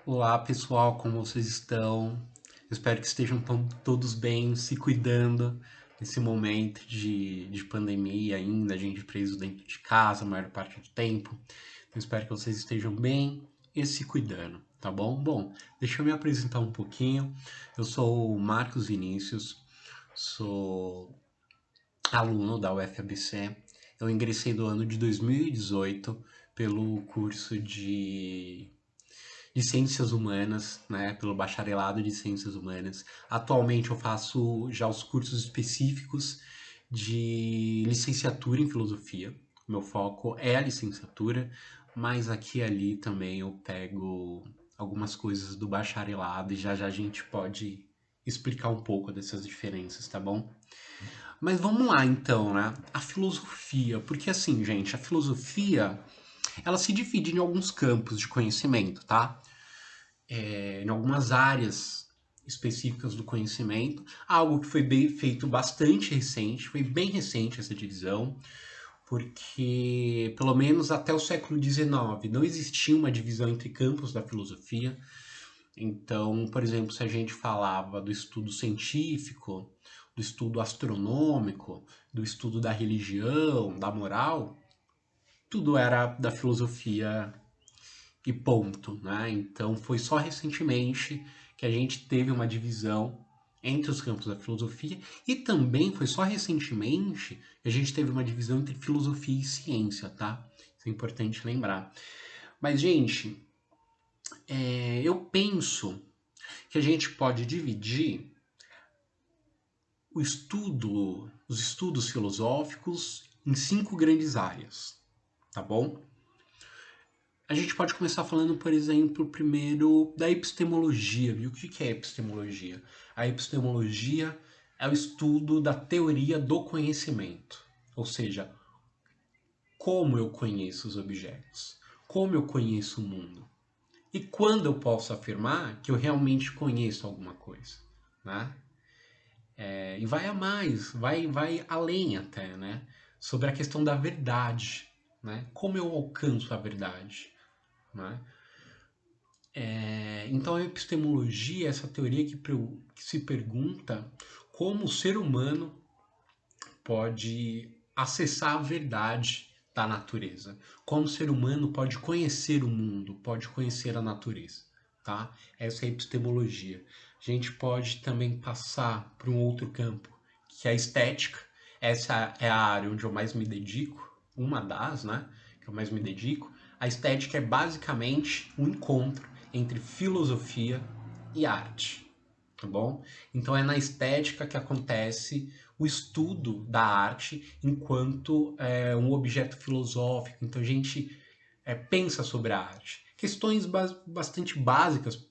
Olá pessoal, como vocês estão? Espero que estejam todos bem, se cuidando nesse momento de pandemia ainda, a gente preso dentro de casa a maior parte do tempo. Então, espero que vocês estejam bem e se cuidando, tá bom? Bom, deixa eu me apresentar um pouquinho. Eu sou o Marcos Vinícius, sou aluno da UFABC. Eu ingressei no ano de 2018 pelo curso de Ciências Humanas, né, pelo bacharelado de Ciências Humanas. Atualmente eu faço já os cursos específicos de licenciatura em Filosofia. Meu foco é a licenciatura, mas aqui e ali também eu pego algumas coisas do bacharelado e já já a gente pode explicar um pouco dessas diferenças, tá bom? Mas vamos lá então, né? A filosofia, porque assim, gente, a filosofia, ela se divide em alguns campos de conhecimento, tá? Em algumas áreas específicas do conhecimento, algo que foi bem feito bastante recente, foi bem recente essa divisão, porque pelo menos até o século XIX não existia uma divisão entre campos da filosofia. Então, por exemplo, se a gente falava do estudo científico, do estudo astronômico, do estudo da religião, da moral, tudo era da filosofia e ponto, né? Então foi só recentemente que a gente teve uma divisão entre os campos da filosofia e também foi só recentemente que a gente teve uma divisão entre filosofia e ciência, tá? Isso é importante lembrar. Mas, gente, eu penso que a gente pode dividir os estudos filosóficos em cinco grandes áreas, tá bom? A gente pode começar falando, por exemplo, primeiro da epistemologia. E o que é epistemologia? A epistemologia é o estudo da teoria do conhecimento, ou seja, como eu conheço os objetos, como eu conheço o mundo e quando eu posso afirmar que eu realmente conheço alguma coisa, né? E vai a mais, vai além até, né? Sobre a questão da verdade, né? Como eu alcanço a verdade, né? Então a epistemologia é essa teoria que se pergunta como o ser humano pode acessar a verdade da natureza, como o ser humano pode conhecer o mundo, pode conhecer a natureza, tá? Essa é a epistemologia. A gente pode também passar para um outro campo, que é a estética. Essa é a área onde eu mais me dedico, uma das, né, que eu mais me dedico. A estética é basicamente um encontro entre filosofia e arte, tá bom? Então é na estética que acontece o estudo da arte enquanto um objeto filosófico. Então a gente pensa sobre a arte. Questões bastante básicas,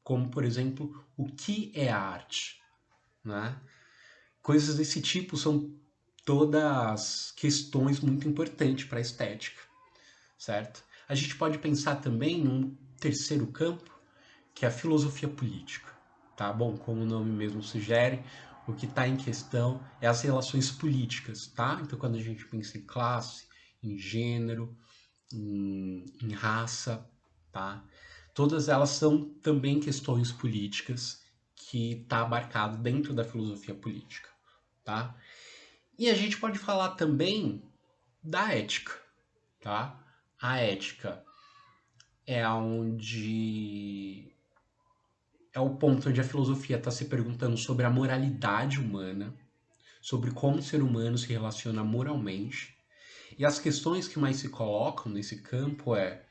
como por exemplo, o que é a arte, né? Coisas desse tipo são todas questões muito importantes para a estética, certo? A gente pode pensar também num terceiro campo, que é a filosofia política, tá bom? Como o nome mesmo sugere, o que está em questão é as relações políticas, tá? Então, quando a gente pensa em classe, em gênero, em raça, tá? Todas elas são também questões políticas que está abarcado dentro da filosofia política, tá? E a gente pode falar também da ética, tá? A ética é onde é o ponto onde a filosofia está se perguntando sobre a moralidade humana, sobre como o ser humano se relaciona moralmente. E as questões que mais se colocam nesse campo é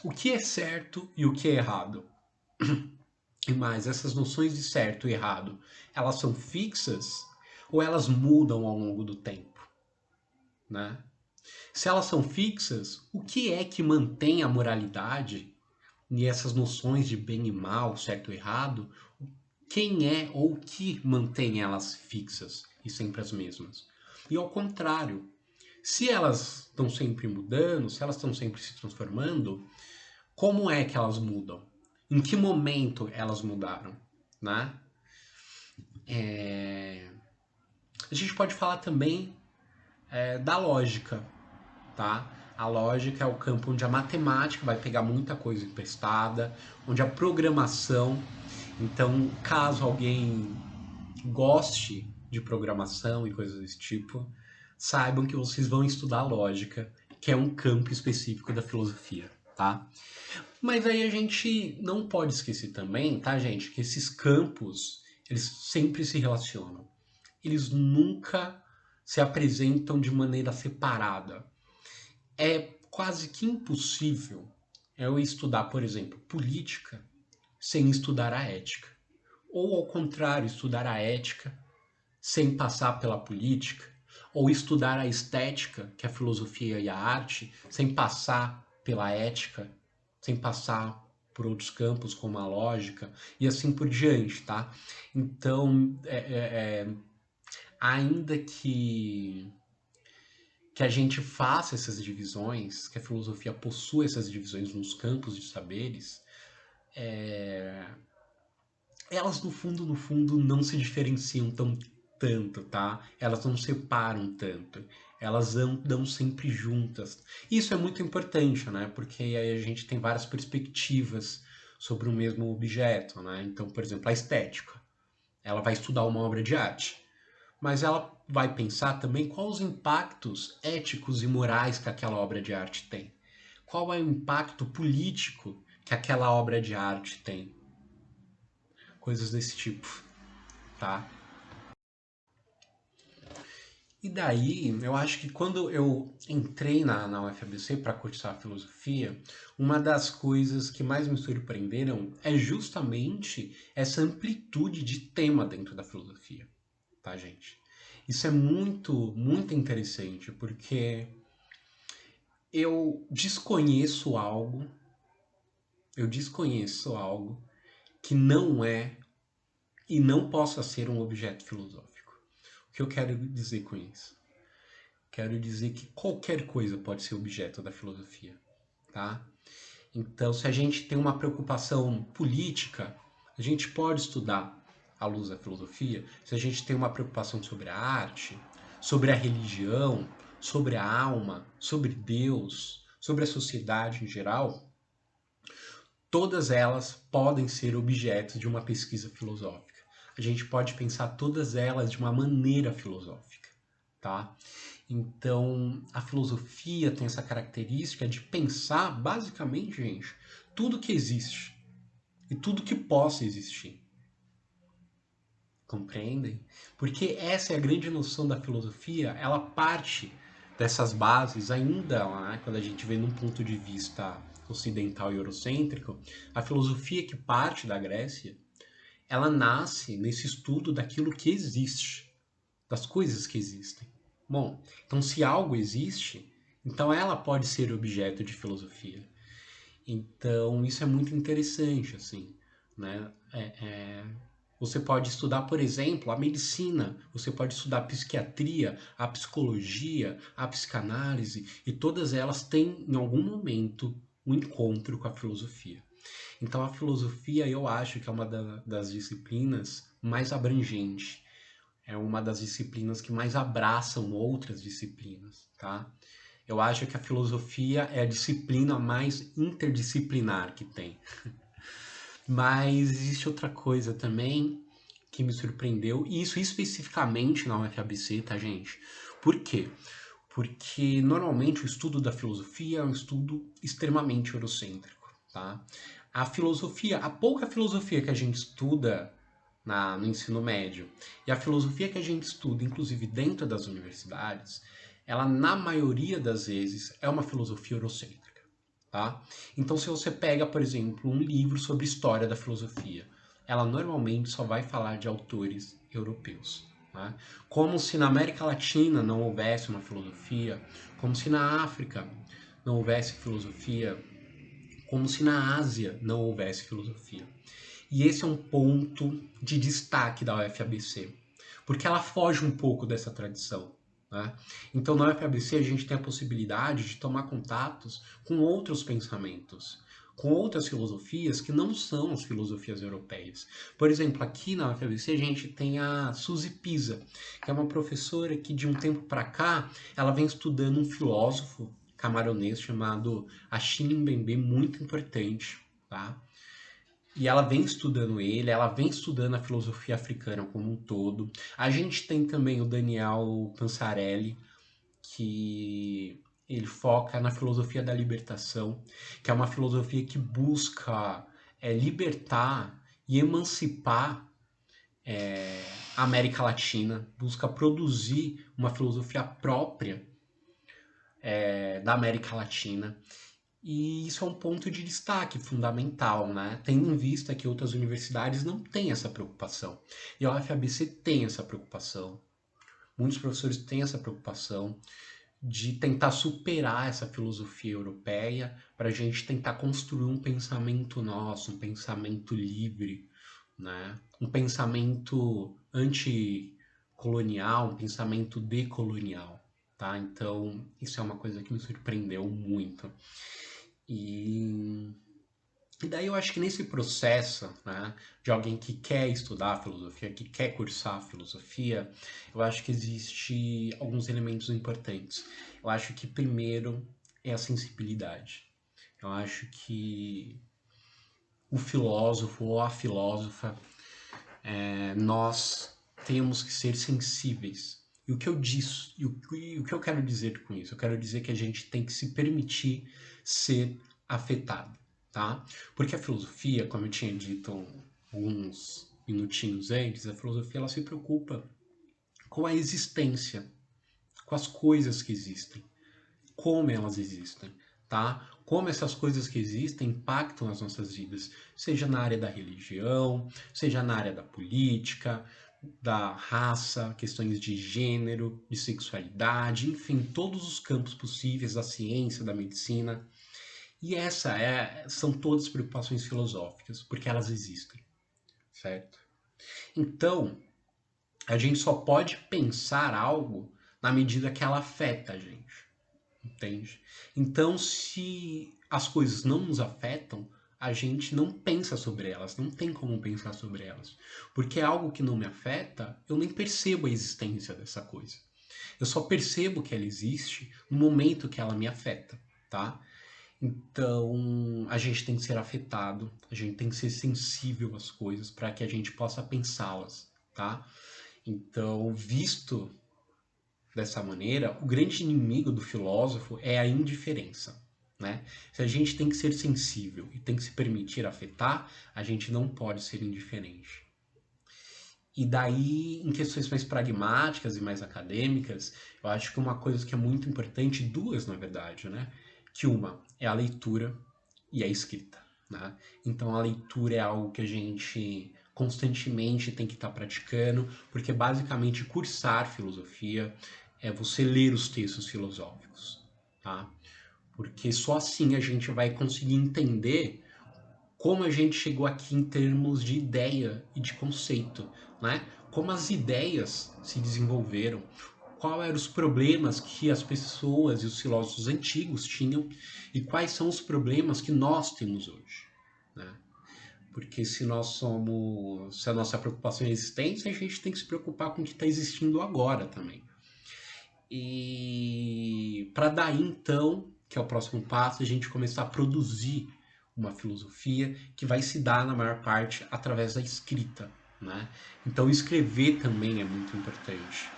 o que é certo e o que é errado. E mais, essas noções de certo e errado, elas são fixas ou elas mudam ao longo do tempo, né? Se elas são fixas, o que é que mantém a moralidade e essas noções de bem e mal, certo e errado, quem é ou o que mantém elas fixas e sempre as mesmas. E ao contrário, se elas estão sempre mudando, se elas estão sempre se transformando, como é que elas mudam? Em que momento elas mudaram? Né? A gente pode falar também da lógica, tá? A lógica é o campo onde a matemática vai pegar muita coisa emprestada, onde a programação. Então, caso alguém goste de programação e coisas desse tipo, saibam que vocês vão estudar lógica, que é um campo específico da filosofia, tá? Mas aí a gente não pode esquecer também, tá, gente, que esses campos, eles sempre se relacionam. Eles nunca se apresentam de maneira separada. É quase que impossível eu estudar, por exemplo, política sem estudar a ética. Ou ao contrário, estudar a ética sem passar pela política, ou estudar a estética, que é a filosofia e a arte, sem passar pela ética, sem passar por outros campos como a lógica e assim por diante, tá? Então, ainda que a gente faça essas divisões, que a filosofia possua essas divisões nos campos de saberes, elas no fundo, não se diferenciam tanto, tá? Elas não separam tanto. Elas andam sempre juntas. Isso é muito importante, né? Porque aí a gente tem várias perspectivas sobre o mesmo objeto, né? Então, por exemplo, a estética. Ela vai estudar uma obra de arte, mas ela vai pensar também quais os impactos éticos e morais que aquela obra de arte tem. Qual é o impacto político que aquela obra de arte tem. Coisas desse tipo, tá? E daí, eu acho que quando eu entrei na UFABC para cursar filosofia, uma das coisas que mais me surpreenderam é justamente essa amplitude de tema dentro da filosofia, tá, gente? Isso é muito interessante, porque eu desconheço algo, eu desconheço algo que não é e não possa ser um objeto filosófico. O que eu quero dizer com isso? Quero dizer que qualquer coisa pode ser objeto da filosofia, tá? Então, se a gente tem uma preocupação política, a gente pode estudar à luz da filosofia. Se a gente tem uma preocupação sobre a arte, sobre a religião, sobre a alma, sobre Deus, sobre a sociedade em geral, todas elas podem ser objeto de uma pesquisa filosófica. A gente pode pensar todas elas de uma maneira filosófica, tá? Então, a filosofia tem essa característica de pensar, basicamente, gente, tudo que existe e tudo que possa existir. Compreendem? Porque essa é a grande noção da filosofia, ela parte dessas bases ainda, né, quando a gente vê num ponto de vista ocidental e eurocêntrico, a filosofia que parte da Grécia, ela nasce nesse estudo daquilo que existe, das coisas que existem. Bom, então se algo existe, então ela pode ser objeto de filosofia. Então isso é muito interessante, assim, né? Você pode estudar, por exemplo, a medicina, você pode estudar a psiquiatria, a psicologia, a psicanálise, e todas elas têm, em algum momento, um encontro com a filosofia. Então, a filosofia, eu acho que é uma das disciplinas mais abrangentes, é uma das disciplinas que mais abraçam outras disciplinas, tá? Eu acho que a filosofia é a disciplina mais interdisciplinar que tem. Mas existe outra coisa também que me surpreendeu, e isso especificamente na UFABC, tá, gente? Por quê? Porque normalmente o estudo da filosofia é um estudo extremamente eurocêntrico, tá? A pouca filosofia que a gente estuda no ensino médio e a filosofia que a gente estuda, inclusive dentro das universidades, ela na maioria das vezes é uma filosofia eurocêntrica. Tá? Então, se você pega, por exemplo, um livro sobre história da filosofia, ela normalmente só vai falar de autores europeus. Tá? Como se na América Latina não houvesse uma filosofia, como se na África não houvesse filosofia, como se na Ásia não houvesse filosofia. E esse é um ponto de destaque da UFABC, porque ela foge um pouco dessa tradição. Né? Então, na UFABC, a gente tem a possibilidade de tomar contatos com outros pensamentos, com outras filosofias que não são as filosofias europeias. Por exemplo, aqui na UFABC, a gente tem a Suzy Pisa, que é uma professora que, de um tempo para cá, ela vem estudando um filósofo camaronês chamado Achille Mbembe, muito importante, tá? E ela vem estudando ele, ela vem estudando a filosofia africana como um todo. A gente tem também o Daniel Pansarelli, que ele foca na filosofia da libertação, que é uma filosofia que busca libertar e emancipar a América Latina, busca produzir uma filosofia própria da América Latina. E isso é um ponto de destaque fundamental, né? Tendo em vista que outras universidades não têm essa preocupação. E a UFABC tem essa preocupação. Muitos professores têm essa preocupação de tentar superar essa filosofia europeia para a gente tentar construir um pensamento nosso, um pensamento livre, né? Um pensamento anticolonial, um pensamento decolonial, tá? Então, isso é uma coisa que me surpreendeu muito. E, e daí eu acho que nesse processo, né, de alguém que quer estudar filosofia, que quer cursar filosofia, eu acho que existe alguns elementos importantes. Eu acho que primeiro é a sensibilidade. Eu acho que o filósofo ou a filósofa, nós temos que ser sensíveis. E o que eu disse, o que eu quero dizer com isso? Eu quero dizer que a gente tem que se permitir ser afetado, tá? Porque a filosofia, como eu tinha dito alguns minutinhos antes, a filosofia ela se preocupa com a existência, com as coisas que existem, como elas existem, tá? Como essas coisas que existem impactam as nossas vidas, seja na área da religião, seja na área da política, da raça, questões de gênero, de sexualidade, enfim, todos os campos possíveis da ciência, da medicina. E são todas preocupações filosóficas, porque elas existem, certo? Então, a gente só pode pensar algo na medida que ela afeta a gente, entende? Então, se as coisas não nos afetam, a gente não pensa sobre elas, não tem como pensar sobre elas. Porque é algo que não me afeta, eu nem percebo a existência dessa coisa. Eu só percebo que ela existe no momento que ela me afeta, tá? Então, a gente tem que ser afetado, a gente tem que ser sensível às coisas para que a gente possa pensá-las, tá? Então, visto dessa maneira, o grande inimigo do filósofo é a indiferença, né? Se a gente tem que ser sensível e tem que se permitir afetar, a gente não pode ser indiferente. E daí, em questões mais pragmáticas e mais acadêmicas, eu acho que uma coisa que é muito importante, duas na verdade, né? Que uma é a leitura e a escrita, né? Então a leitura é algo que a gente constantemente tem que estar praticando, porque basicamente cursar filosofia é você ler os textos filosóficos, tá? Porque só assim a gente vai conseguir entender como a gente chegou aqui em termos de ideia e de conceito, né? Como as ideias se desenvolveram, quais eram os problemas que as pessoas e os filósofos antigos tinham e quais são os problemas que nós temos hoje, né? Porque se a nossa preocupação é a existência, a gente tem que se preocupar com o que está existindo agora também. E para daí então, que é o próximo passo, a gente começar a produzir uma filosofia que vai se dar na maior parte através da escrita, né? Então escrever também é muito importante.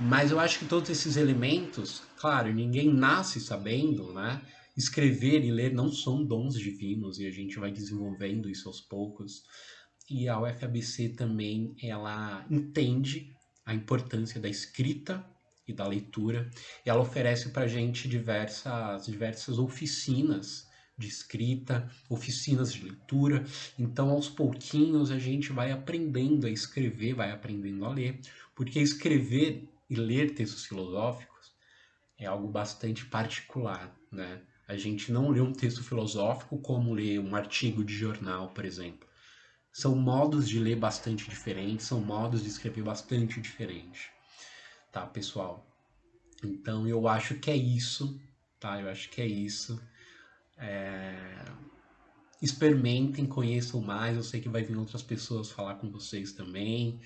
Mas eu acho que todos esses elementos, claro, ninguém nasce sabendo, né? Escrever e ler não são dons divinos e a gente vai desenvolvendo isso aos poucos. E a UFABC também, ela entende a importância da escrita e da leitura. E ela oferece para a gente diversas oficinas de escrita, oficinas de leitura. Então, aos pouquinhos, a gente vai aprendendo a escrever, vai aprendendo a ler, porque escrever e ler textos filosóficos é algo bastante particular, né? A gente não lê um texto filosófico como lê um artigo de jornal, por exemplo. São modos de ler bastante diferentes, são modos de escrever bastante diferentes, tá, pessoal? Então eu acho que é isso, tá? Eu acho que é isso. Experimentem, conheçam mais. Eu sei que vai vir outras pessoas falar com vocês também.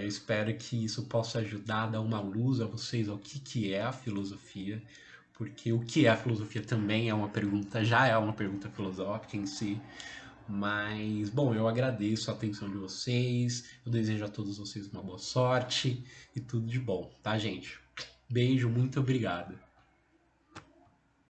Eu espero que isso possa ajudar a dar uma luz a vocês ao que é a filosofia, porque o que é a filosofia também é uma pergunta, já é uma pergunta filosófica em si. Mas, bom, eu agradeço a atenção de vocês, eu desejo a todos vocês uma boa sorte e tudo de bom, tá, gente? Beijo, muito obrigado.